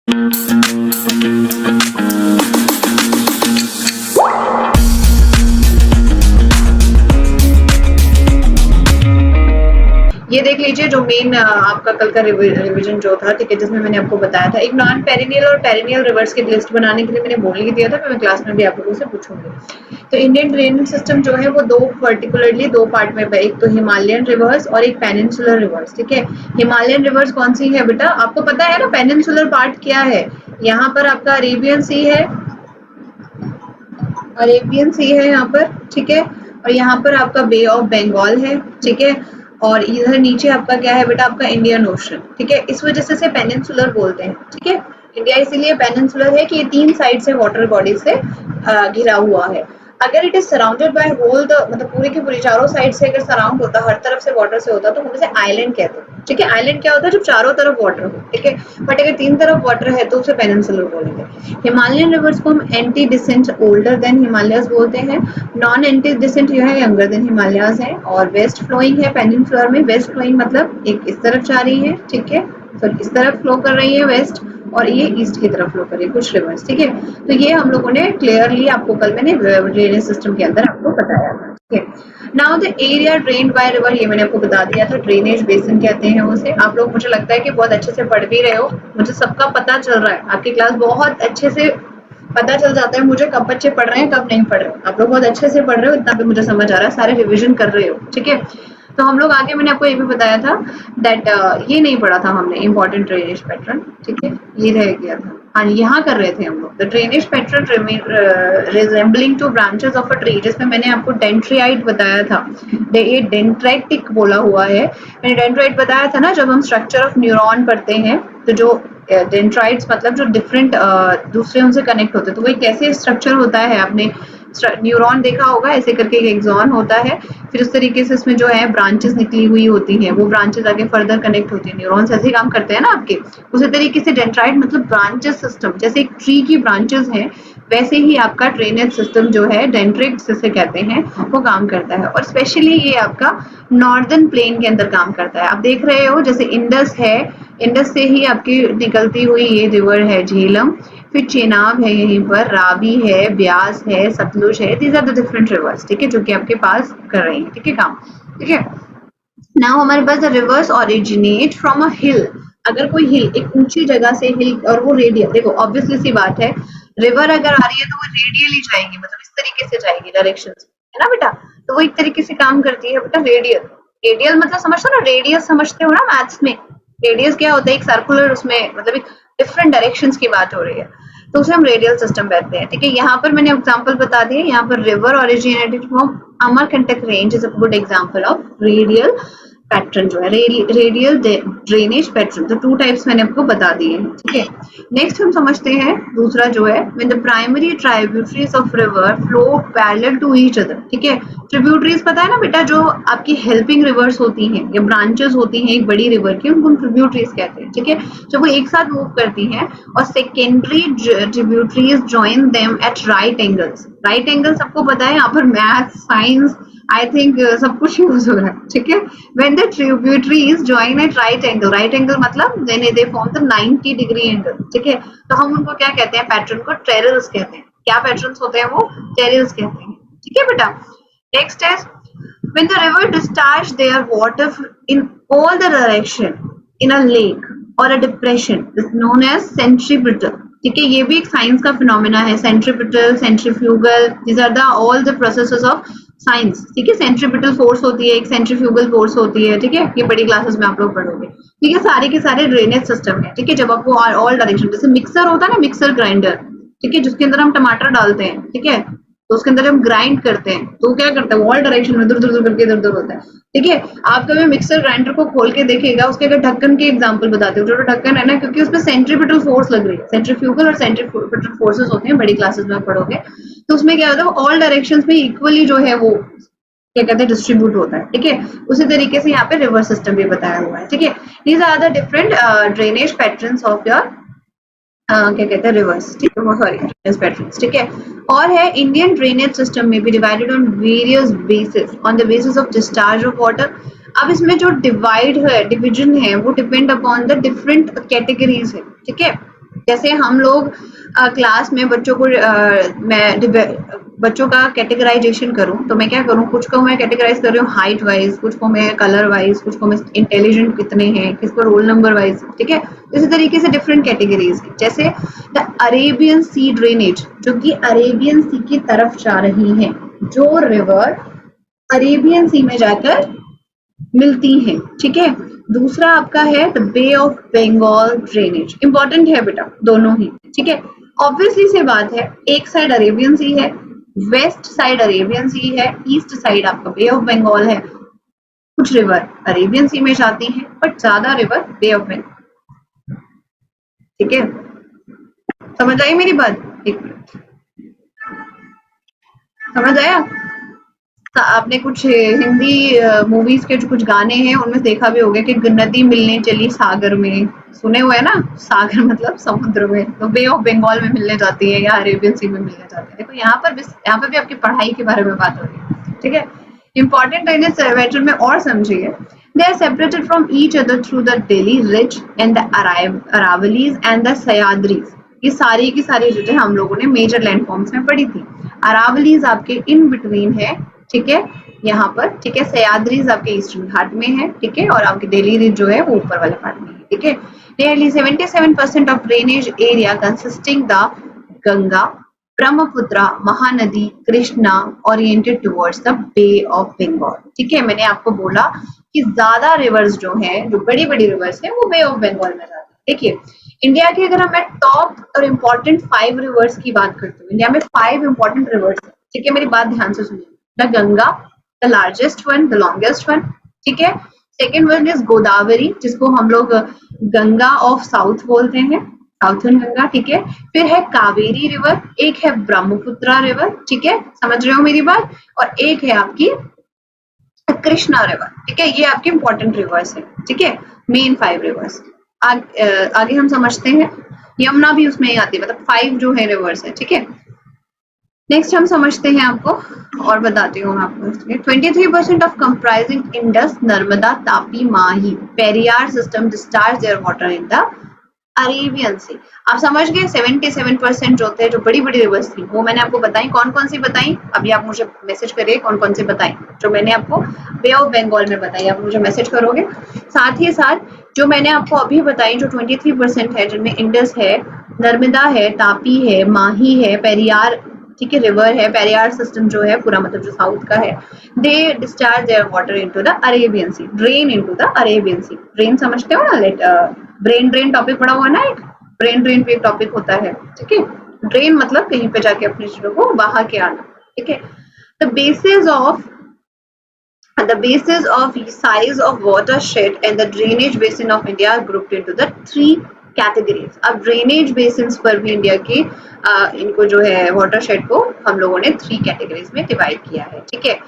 ये देख लीजिए जो मेन आपका कल का रिवीजन जो था, ठीक है, जिसमें मैंने आपको बताया था एक नॉन पेरिनियल और पेरिनियल रिवर्स की लिस्ट बनाने के लिए मैंने बोल ही दिया था, मैं क्लास में भी आप लोगों से पूछूंगी। तो इंडियन ड्रेनेज सिस्टम जो है वो पर्टिकुलरली दो पार्ट में है, एक तो हिमालयन रिवर्स और एक पेनिनसुलर रिवर्स, ठीक है। हिमालयन रिवर्स कौन सी है बेटा, आपको पता है ना पेनिनसुलर पार्ट क्या है? यहाँ पर आपका अरेबियन सी है, अरेबियन सी है यहाँ पर, ठीक है, और यहाँ पर आपका बे ऑफ बंगाल है, ठीक है, और इधर नीचे आपका क्या है बेटा, आपका इंडियन ओशन, ठीक है। इस वजह से पेनिनसुलर बोलते हैं, ठीक है। इंडिया इसीलिए पेनिनसुलर है कि ये तीन साइड से वाटर बॉडी से घिरा हुआ है। अगर it is surrounded by whole the, मतलब पूरी की पूरी चारों साइड से अगर सराउंड होता, हर तरफ से वाटर से होता, तो हम इसे आइलैंड कहते हैं, ठीक है। आइलैंड क्या होता है, जब चारों तरफ वाटर हो, ठीक है। बट अगर तीन तरफ वाटर है तो उसे पेनिनसुलर बोलेंगे। हिमालयन रिवर्स को हम antecedent older than Himalayas बोलते हैं, नॉन एंटी डिसेंट जो है यंगर देन हिमालयस है, और वेस्ट फ्लोइंग है पेनिनसुलर में। वेस्ट फ्लोइंग मतलब एक इस तरफ जा रही है, ठीक है, फिर इस तरफ फ्लो कर रही है वेस्ट, और ये ईस्ट की तरफ फ्लो कर रही है कुछ रिवर्स, ठीक है। तो ये हम लोगों ने क्लियरली आपको कल मैंने ड्रेनेज सिस्टम के अंदर आपको बताया था, ठीक है। Now the area drained by river, ये मैंने आपको बता दिया था, ड्रेनेज बेसिन कहते हैं उसे। आप लोग, मुझे लगता है कि बहुत अच्छे से पढ़ भी रहे हो, मुझे सबका पता चल रहा है, आपकी क्लास बहुत अच्छे से पता चल जाता है मुझे कब बच्चे पढ़ रहे हैं कब नहीं पढ़ रहे। आप लोग बहुत अच्छे से पढ़ रहे हो, इतना भी मुझे समझ आ रहा है, सारे रिविजन कर रहे हो, ठीक है। तो हम लोग आगे, मैंने आपको ये भी बताया था दैट ये नहीं पढ़ा था हमने इंपॉर्टेंट ड्रेनेज पैटर्न, ठीक है, ये रह गया था। हाँ, यहाँ कर रहे थे हम लोग the drainage pattern resembling two branches of a tree, जिसमें मैंने आपको डेंट्रियाइट बताया था, ये डेंट्राइटिक बोला हुआ है। मैंने डेंट्राइट बताया था ना, जब हम स्ट्रक्चर ऑफ न्यूरॉन पढ़ते हैं, तो जो डेंट्राइट्स मतलब जो डिफरेंट दूसरे उनसे कनेक्ट होते हैं, तो वो कैसे स्ट्रक्चर होता है, आपने न्यूरॉन देखा होगा, ऐसे करके एक एक्सॉन होता है, फिर उस तरीके से इसमें जो है ब्रांचेस निकली हुई होती हैं, वो ब्रांचेस आगे फर्दर कनेक्ट होती हैं, न्यूरॉन्स ऐसे काम करते हैं ना आपके। उसी तरीके से डेंड्राइट मतलब ब्रांचेस सिस्टम, जैसे एक ट्री की ब्रांचेस हैं, वैसे ही आपका ड्रेनेज सिस्टम जो है डेंड्रिट जिसे कहते हैं वो काम करता है, और स्पेशली ये आपका नॉर्दर्न प्लेन के अंदर काम करता है। आप देख रहे हो जैसे इंडस है, इंडस से ही आपकी निकलती हुई ये रिवर है झेलम, फिर चेनाब है, यहीं पर रावी है, ब्यास है, सतलुज है, these are the different rivers, ठीक है, जो कि आपके पास कर रही है, ठीक है काम, ठीक है। नाउ हमारे पास the rivers originate from a hill, अगर कोई हिल, एक ऊंची जगह से हिल, और वो रेडियल, देखो ऑब्वियसली सी बात है, रिवर अगर आ रही है तो वो रेडियल ही जाएगी, मतलब इस तरीके से जाएगी डायरेक्शन से, है ना बेटा। तो वो एक तरीके से काम करती है बेटा रेडियल। रेडियल मतलब समझते हो ना, रेडियस समझते हो ना मैथ्स में, रेडियस क्या होता है, एक सर्कुलर, उसमें मतलब एक डिफरेंट डायरेक्शंस की बात हो रही है, तो उसे हम रेडियल सिस्टम कहते हैं, ठीक है। यहाँ पर मैंने एग्जांपल बता दिए, यहाँ पर river originated from Amarkantak range is a good example of radial pattern जो है, रेडियल ड्रेनेज पैटर्न। तो टू टाइप्स मैंने आपको बता दिए, ठीक है। नेक्स्ट हम समझते हैं दूसरा जो है, when the primary tributaries of river flow parallel to each other, ठीक है। ट्रिब्यूटरीज पता है ना बेटा, जो आपकी हेल्पिंग रिवर्स होती हैं या ब्रांचेस होती हैं एक बड़ी रिवर की, उनको हम ट्रिब्यूटरीज कहते हैं, ठीक है। जब वो एक साथ मूव करती हैं और secondary tributaries join them at right angles, right angle सबको पता है, यहाँ पर मैथ साइंस आई थिंक सब कुछ यूज हो रहा है, ठीक है। When the tributaries join at right angle, right angle मतलब when they form the 90 degree angle, ठीक है। तो हम उनको क्या कहते हैं, पैटर्न को टेरल्स कहते हैं। क्या पैटर्न्स होते हैं वो, टेरल्स कहते हैं, ठीक है बेटा। नेक्स्ट है when the river discharge their water in all the direction in a lake or a depression is known as centripetal, ठीक है। ये भी एक साइंस का फिनोमेना है, centripetal, centrifugal, these are the all the processes of science, ठीक है। Centripetal force होती है, एक सेंट्रीफ्यूगल फोर्स होती है, ठीक है, ये बड़ी क्लासेस में आप लोग पढ़ोगे, ठीक है। सारे के सारे ड्रेनेज सिस्टम है, ठीक है। जब आपको ऑल डायरेक्शन, जैसे मिक्सर होता है ना, मिक्सर ग्राइंडर, ठीक है, जिसके अंदर हम टमाटर डालते हैं, ठीक है, तो उसके अंदर हम ग्राइंड करते हैं, तो क्या करता है, ऑल डायरेक्शन में इधर उधर करके इधर उधर होता है, ठीक है। आप कभी मिक्सर ग्राइंडर को खोल के देखिएगा, उसके अगर ढक्कन के एग्जांपल बताते हो, जो ढक्कन है ना, क्योंकि उसमें सेंट्रीपिटल फोर्स लग रही है, सेंट्रीफ्यूगल और सेंट्रीपिटल फोर्सेस होते हैं, बड़ी क्लासेस में आप पढ़ोगे, तो उसमें क्या होता है, ऑल डायरेक्शंस में इक्वली जो है वो क्या कहते हैं, डिस्ट्रीब्यूट होता है, ठीक है। उसी तरीके से यहाँ पे रिवर सिस्टम भी बताया हुआ है, ठीक है। These are the different drainage patterns of your क्या कहते हैं, रिवर्स, ठीक है, सॉरी ड्रेनेज पैटर्न्स, ठीक है। और है इंडियन ड्रेनेज सिस्टम में भी divided on various basis, on the basis of discharge of water. अब इसमें जो डिवाइड है, डिवीजन है, वो depend upon the different categories है, ठीक है। जैसे हम लोग क्लास में बच्चों को बच्चों का कैटेगराइजेशन करूं तो मैं क्या करूं, कुछ को मैं कैटेगराइज कर रही हूँ हाइट वाइज, कुछ को मैं कलर वाइज, कुछ को मैं इंटेलिजेंट कितने हैं, किसको रोल नंबर वाइज, ठीक है। इसी तरीके से डिफरेंट कैटेगरीज है। जैसे द अरेबियन सी ड्रेनेज, जो कि अरेबियन सी की तरफ जा रही है, जो रिवर अरेबियन सी में जाकर मिलती हैं, ठीक है। दूसरा आपका है the bay of Bengal drainage, important है बेटा दोनों ही, ठीक है। ऑब्वियसली से बात है, एक साइड अरेबियन सी है, वेस्ट साइड अरेबियन सी है, ईस्ट साइड आपका बे ऑफ बंगाल है। कुछ रिवर अरेबियन सी में जाती हैं, बट ज्यादा रिवर बे ऑफ बंगाल, ठीक है। समझ आई मेरी बात? एक मिनट, समझ आया? आपने कुछ हिंदी मूवीज के जो कुछ गाने हैं उनमें देखा भी होगा कि नदी मिलने चली सागर में, सुने हुए है ना? सागर मतलब समुद्र में, तो बे ऑफ बंगाल में मिलने जाती है या अरेबियन सी में मिलने जाती है। देखो यहाँ पर भी आपकी पढ़ाई के बारे में बात हो रही है, ठीक है। इंपॉर्टेंट है सर्वेचर में और समझिए। They are separated from each other through the Delhi Ridge and the Aravallis and the Sahyadris. ये सारी की सारी जो है हम लोगों ने मेजर लैंडफॉर्म्स में पढ़ी थी। अरावलीज आपके इन बिटवीन है, ठीक है, यहाँ पर, ठीक है। सह्याद्रीज आपके ईस्टर्न घाट में है, ठीक है, और आपकी दिल्ली रिज जो है वो ऊपर वाले पार्ट में है, ठीक है। Nearly 77% of drainage area consisting the Ganga, Brahmaputra, Mahanadi, Krishna oriented towards the bay of Bengal, ठीक है। मैंने आपको बोला कि ज्यादा रिवर्स जो है, जो बड़ी बड़ी रिवर्स है, वो बे ऑफ बंगाल में जाती है। देखिए इंडिया की अगर मैं टॉप और इम्पोर्टेंट 5 रिवर्स की बात करती हूँ, इंडिया में 5 इम्पोर्टेंट रिवर्स है, ठीक है। मेरी बात ध्यान से सुनिए। The Ganga, the largest one, the longest one, ठीक है। सेकेंड वन इज गोदावरी, जिसको हम लोग गंगा ऑफ साउथ बोलते हैं, साउथर्न गंगा, ठीक है। फिर है कावेरी रिवर, एक है ब्रह्मपुत्र रिवर, ठीक है, समझ रहे हो मेरी बात, और एक है आपकी कृष्णा रिवर, ठीक है। ये आपके इंपॉर्टेंट रिवर्स है, ठीक है, मेन 5 रिवर्स। आगे हम समझते हैं, यमुना भी उसमें ही आती है, मतलब 5 जो है रिवर्स है, ठीक है। नेक्स्ट हम समझते हैं आपको और बताती हूँ आपको। 23% of comprising Indus, Narmada, Tapi, Mahi, Periyar system discharge their water in the Arabian Sea. आप समझ गए 77% जो थे, जो बड़ी बड़ी रिवर्स थी, वो मैंने आपको बताई। कौन कौन सी बताई? अभी आप मुझे मैसेज करिए कौन कौन सी बताई, जो मैंने आपको बे ऑफ बंगाल में बताई, आप मुझे मैसेज करोगे। साथ ही साथ जो मैंने आपको अभी बताई, जो 23% है, जिनमें इंडस है, नर्मदा है, तापी है, माही है, पेरियार, ठीक है, रिवर है, पेरियार सिस्टम जो है पूरा, मतलब जो साउथ का है, they discharge their water into the Arabian Sea, drain into the Arabian Sea. Drain समझते हो ना? ब्रेन ड्रेन टॉपिक पढ़ा हुआ ना, एक ब्रेन ड्रेन पे एक टॉपिक होता है, ठीक है। ड्रेन मतलब कहीं पे जाके अपनी चीजों को बहा के आना, ठीक है। The basis of size of watershed and the drainage basin of India are grouped into the 3 categories. अब ड्रेनेज बेसिन्स पर भी इंडिया के इनको जो है वाटरशेड को हम लोगों ने 3 कैटेगरीज में डिवाइड किया है, ठीक है।